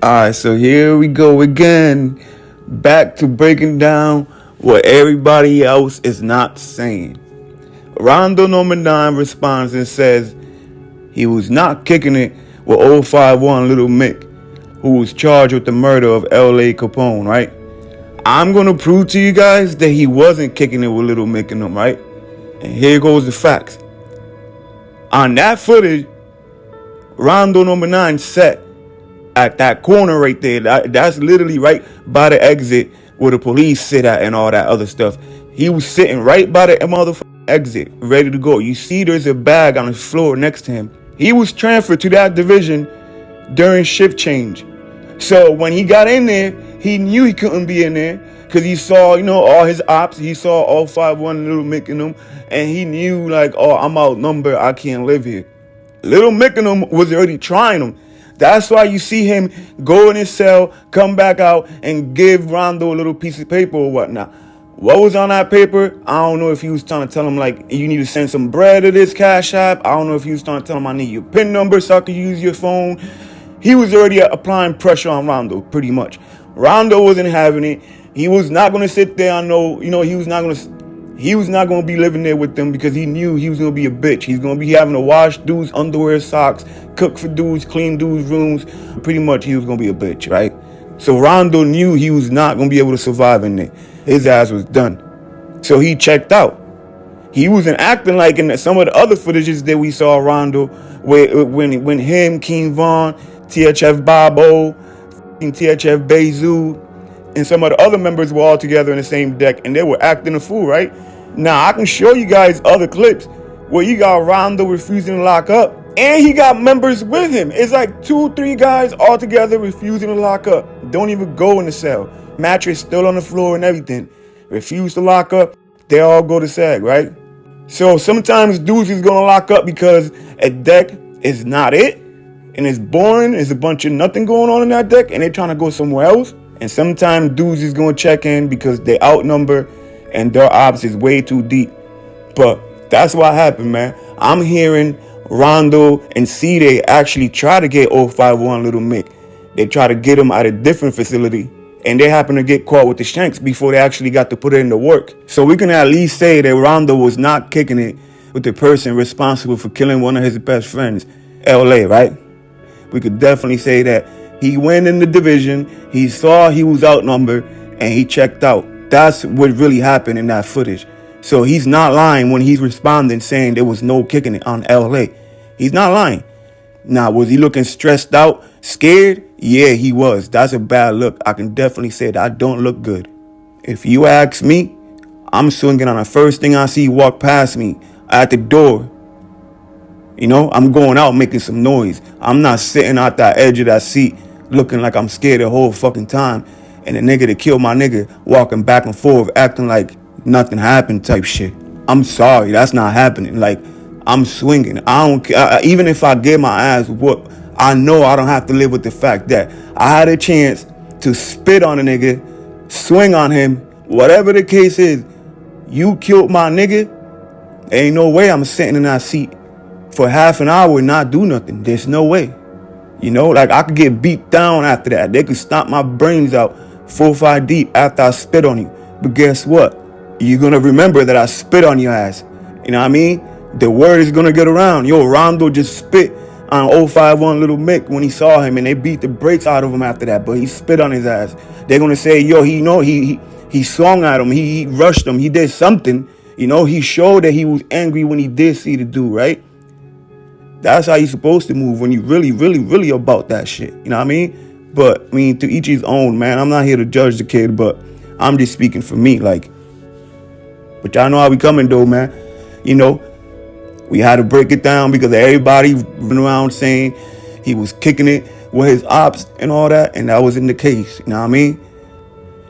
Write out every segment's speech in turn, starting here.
Alright, so here we go again. Back to breaking down what everybody else is not saying. Rondo Numba Nine responds and says he was not kicking it with 051 Lil Mick, who was charged with the murder of LA Capone, right? I'm gonna prove to you guys that he wasn't kicking it with Lil Mick and them, right? And here goes the facts. On that footage, Rondo Numba Nine sat at that corner right there. That's literally right by the exit where the police sit at and all that other stuff. He was sitting right by the motherfucking exit, ready to go. You see there's a bag on the floor next to him. He was transferred to that division during shift change. So when he got in there, he knew he couldn't be in there because he saw, all his ops. He saw all 5-1 Lil Mick and them, and he knew like, oh, I'm outnumbered. I can't live here. Lil Mick and them was already trying him. That's why you see him go in his cell, come back out, and give Rondo a little piece of paper or whatnot. What was on that paper? I don't know if he was trying to tell him, like, you need to send some bread to this Cash App. I don't know if he was trying to tell him, I need your PIN number so I can use your phone. He was already applying pressure on Rondo, pretty much. Rondo wasn't having it. He was not going to sit there. I know, he was not going to be living there with them because he knew he was going to be a bitch. He's going to be having to wash dudes' underwear, socks, cook for dudes, clean dudes' rooms. Pretty much he was going to be a bitch, right? So Rondo knew he was not going to be able to survive in there. His ass was done. So he checked out. He wasn't acting like in some of the other footages that we saw Rondo, when him, King Von, THF Bobo, THF Bezu, and some of the other members were all together in the same deck, and they were acting a fool, right? Now, I can show you guys other clips where you got Rondo refusing to lock up, and he got members with him. It's like 2-3 guys all together refusing to lock up. Don't even go in the cell. Mattress still on the floor and everything. Refuse to lock up. They all go to SAG, right? So sometimes dudes is going to lock up because a deck is not it, and it's boring. There's a bunch of nothing going on in that deck, and they're trying to go somewhere else. And sometimes dudes is going to check in because they outnumber and their ops is way too deep. But that's what happened, man. I'm hearing Rondo and C-Day actually try to get 051 Lil Mick. They try to get him at a different facility, and they happen to get caught with the shanks before they actually got to put it into work. So we can at least say that Rondo was not kicking it with the person responsible for killing one of his best friends, LA, right? We could definitely say that he went in the division, he saw he was outnumbered, and he checked out. That's what really happened in that footage. So he's not lying when he's responding saying there was no kicking it on LA. He's not lying. Now, was he looking stressed out, scared? Yeah, he was. That's a bad look. I can definitely say that I don't look good. If you ask me, I'm swinging on the first thing I see walk past me at the door. I'm going out making some noise. I'm not sitting out that edge of that seat looking like I'm scared the whole fucking time. And the nigga that killed my nigga walking back and forth acting like nothing happened type shit. I'm sorry, that's not happening. Like, I'm swinging. I don't care. Even if I get my ass whooped, I know I don't have to live with the fact that I had a chance to spit on a nigga, swing on him, whatever the case is. You killed my nigga. Ain't no way I'm sitting in that seat for half an hour and not do nothing. There's no way. Like I could get beat down after that. They could stomp my brains out 4 or 5 deep after I spit on you. But guess what? You're going to remember that I spit on your ass. You know what I mean? The word is going to get around. Yo, Rondo just spit on 051 Lil Mick when he saw him, and they beat the brakes out of him after that. But he spit on his ass. They're going to say, yo, he swung at him. He rushed him. He did something. He showed that he was angry when he did see the dude, right? That's how you're supposed to move when you really, really, really about that shit. You know what I mean? But, to each his own, man. I'm not here to judge the kid, but I'm just speaking for me, like. But y'all know how we coming, though, man. We had to break it down because everybody running around saying he was kicking it with his ops and all that, and that wasn't the case. You know what I mean?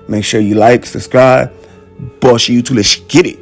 Make sure you like, subscribe. Boss you to let's get it.